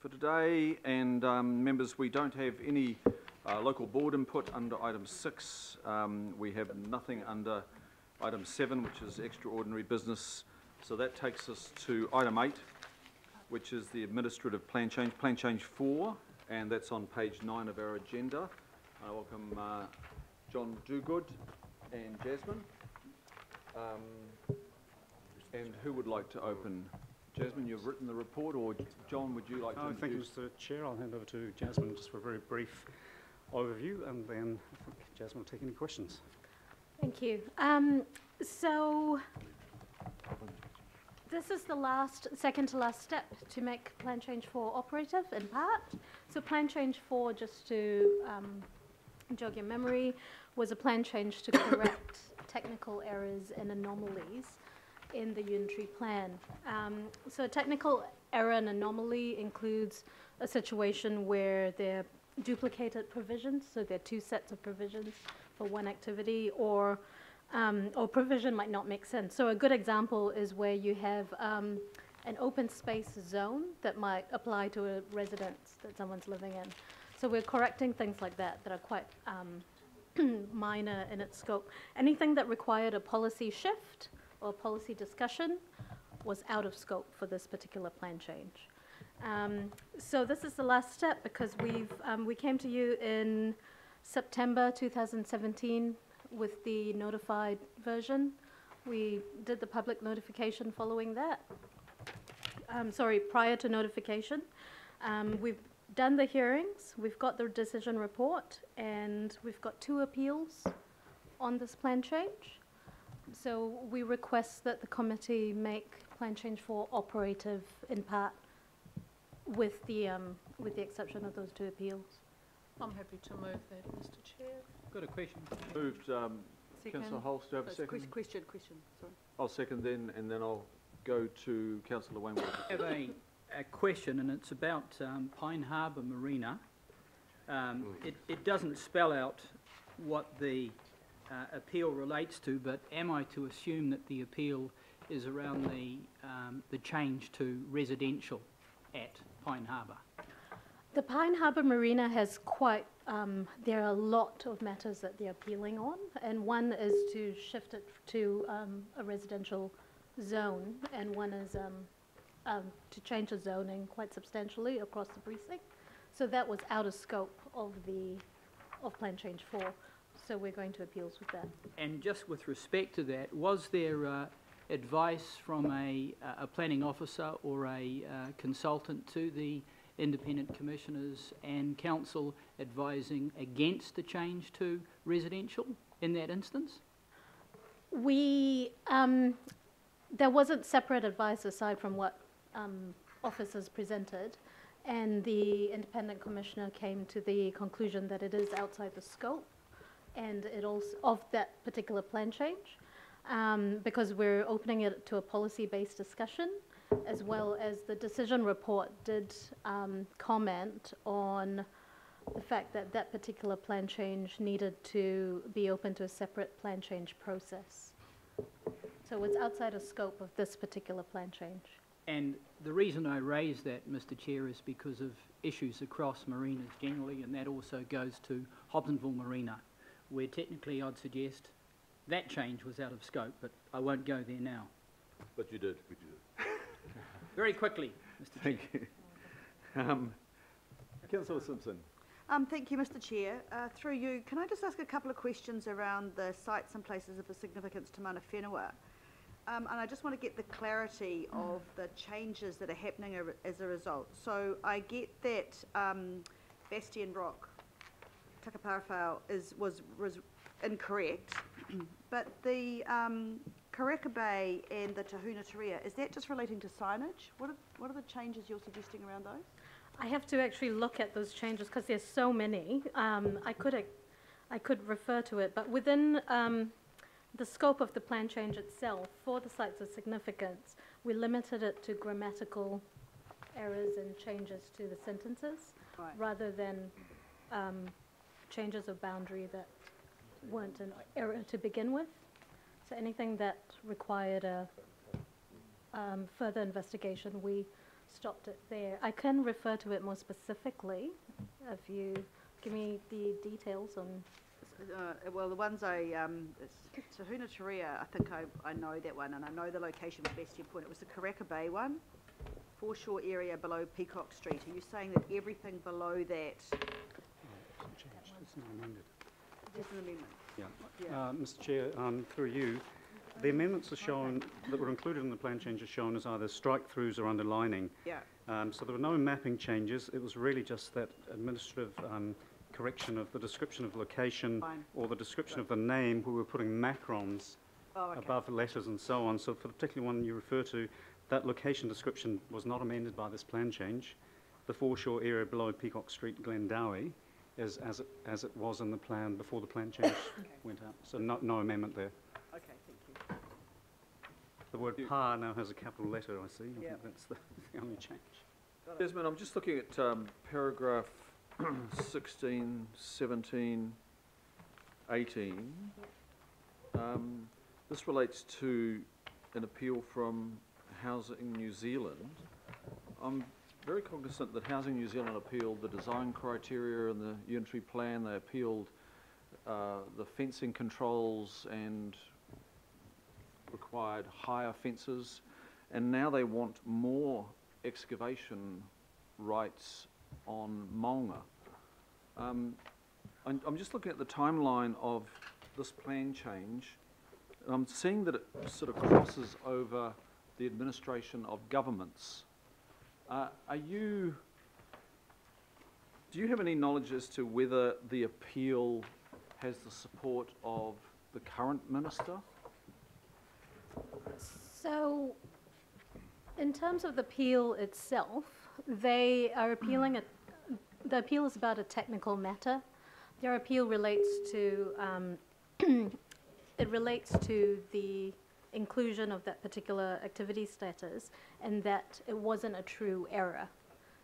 For today, and members, we don't have any local board input under item 6. We have nothing under item 7, which is extraordinary business. So that takes us to item 8, which is the administrative plan change 4, and that's on page 9 of our agenda. I welcome John Dugood and Jasmine. And who would like to open? Jasmine, you've written the report, or John, would you like to introduce? Thank you, Mr. Chair. I'll hand over to Jasmine just for a very brief overview, and then I think Jasmine will take any questions. Thank you. So this is the second to last step to make Plan Change 4 operative in part. So Plan Change 4, just to jog your memory, was a plan change to correct technical errors and anomalies in the unitary plan. So a technical error and anomaly includes a situation where there are duplicated provisions, so there are two sets of provisions for one activity, or provision might not make sense. So a good example is where you have an open space zone that might apply to a residence that someone's living in. So we're correcting things like that that are quite minor in its scope. Anything that required a policy shift or policy discussion was out of scope for this particular plan change. So this is the last step because we came to you in September 2017 with the notified version. We did the public notification following that. Prior to notification. We've done the hearings, we've got the decision report, and we've got 2 appeals on this plan change. So we request that the committee make Plan Change 4 operative in part with the exception of those 2 appeals. I'm happy to move that, Mr. Chair. Got a question. Moved. Councillor Holst, do you have a second? Question, sorry. I'll second then, and then I'll go to Councillor Wainwright. I have a question, and it's about Pine Harbour Marina. It doesn't spell out what the appeal relates to, but am I to assume that the appeal is around the change to residential at Pine Harbour? The Pine Harbour Marina has there are a lot of matters that they're appealing on, and one is to shift it to a residential zone, and one is to change the zoning quite substantially across the precinct. So that was out of scope of Plan Change 4. So we're going to appeals with that. And just with respect to that, was there advice from a planning officer or a consultant to the independent commissioners and council advising against the change to residential in that instance? There wasn't separate advice aside from what officers presented, and the independent commissioner came to the conclusion that it is outside the scope and it also of that particular plan change, because we're opening it to a policy-based discussion, as well as the decision report did comment on the fact that that particular plan change needed to be open to a separate plan change process. So it's outside of scope of this particular plan change. And the reason I raise that, Mr. Chair, is because of issues across marinas generally, and that also goes to Hobsonville Marina, where technically I'd suggest that change was out of scope, but I won't go there now. But you did. Very quickly, Mr. Chair. Thank you. Councillor Simpson. Thank you, Mr. Chair. Through you, can I just ask a couple of questions around the sites and places of significance to Mana Whenua? And I just want to get the clarity of the changes that are happening as a result. So I get that Bastion Rock, Takaparawhau was incorrect, but the Kareka Bay and the Tahuna Terea, is that just relating to signage? What are the changes you're suggesting around those? I have to actually look at those changes because there's so many. I could refer to it, but within the scope of the plan change itself, for the sites of significance, we limited it to grammatical errors and changes to the sentences, Right. rather than changes of boundary that weren't an error to begin with. So anything that required a further investigation, we stopped it there. I can refer to it more specifically if you give me the details on. Well, the ones it's Te Huna Terea, I think I know that one, and I know the location for Bastion Point. It was the Karaka Bay one, foreshore area below Peacock Street. Are you saying that everything below that It's not changed, it's not amended. is an amendment? Yeah. Yeah. Mr Chair, through you, the amendments are shown, that were included in the plan change are shown as either strike-throughs or underlining. Yeah. So there were no mapping changes. It was really just that administrative correction of the description of location Fine. or the description of the name, where we were putting macrons Oh, okay. above the letters and so on. So for the particular one you refer to, that location description was not amended by this plan change. The foreshore area below Peacock Street, Glendowie, is as it was in the plan before the plan change went out. So no amendment there. Okay, thank you. The word You- PAR now has a capital letter, I see. I Yeah. think that's the only change. Got it. Desmond, I'm just looking at paragraph 16, 17, 18. This relates to an appeal from Housing New Zealand. I'm very cognizant that Housing New Zealand appealed the design criteria and the unitary plan. They appealed the fencing controls and required higher fences, and now they want more excavation rights on Maunga. I'm just looking at the timeline of this plan change. I'm seeing that it sort of crosses over the administration of governments. Do you have any knowledge as to whether the appeal has the support of the current minister? So, in terms of the appeal itself, they are appealing the appeal is about a technical matter. Their appeal relates to it relates to the inclusion of that particular activity status, and that it wasn't a true error,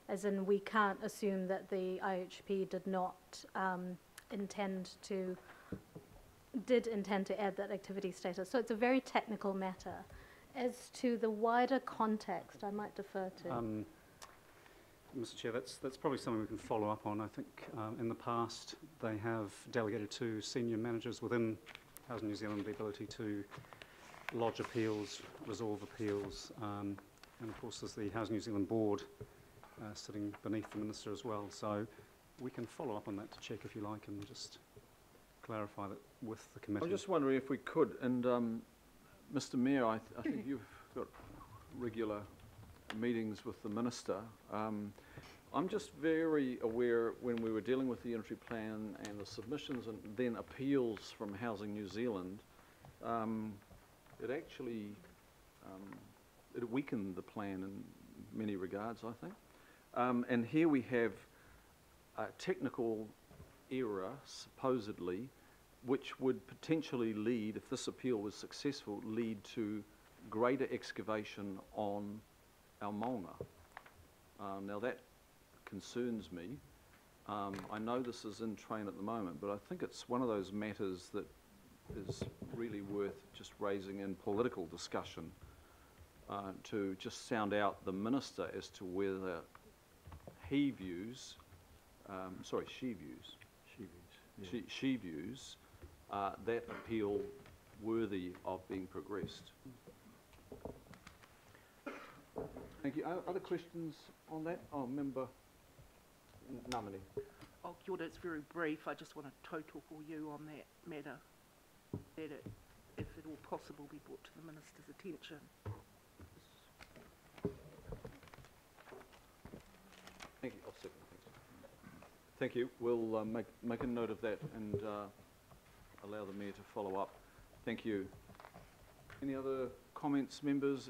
as in we can't assume that the IHP did not intend to add that activity status. So it's a very technical matter. As to the wider context, I might defer to. Mr Chair, that's probably something we can follow up on. I think in the past they have delegated to senior managers within Housing New Zealand the ability to lodge appeals, resolve appeals, and of course there's the Housing New Zealand board sitting beneath the minister as well. So we can follow up on that to check if you like and just clarify that with the committee. I'm just wondering if we could, and Mr Mayor, I think you've got regular meetings with the minister. I'm just very aware when we were dealing with the unitary plan and the submissions and then appeals from Housing New Zealand, it actually it weakened the plan in many regards, I think. And here we have a technical error, supposedly, which would potentially lead, if this appeal was successful, lead to greater excavation on our maunga. Now that concerns me. I know this is in train at the moment, but I think it's one of those matters that is really worth just raising in political discussion to just sound out the minister as to whether she views that appeal worthy of being progressed. Thank you. Other questions on that? Oh, Member Namani. Oh, kia ora, it's very brief. I just want a total for you on that matter, that it, if at all possible, be brought to the Minister's attention. Thank you. I'll second. Thank you. We'll make a note of that and allow the Mayor to follow up. Thank you. Any other comments, members?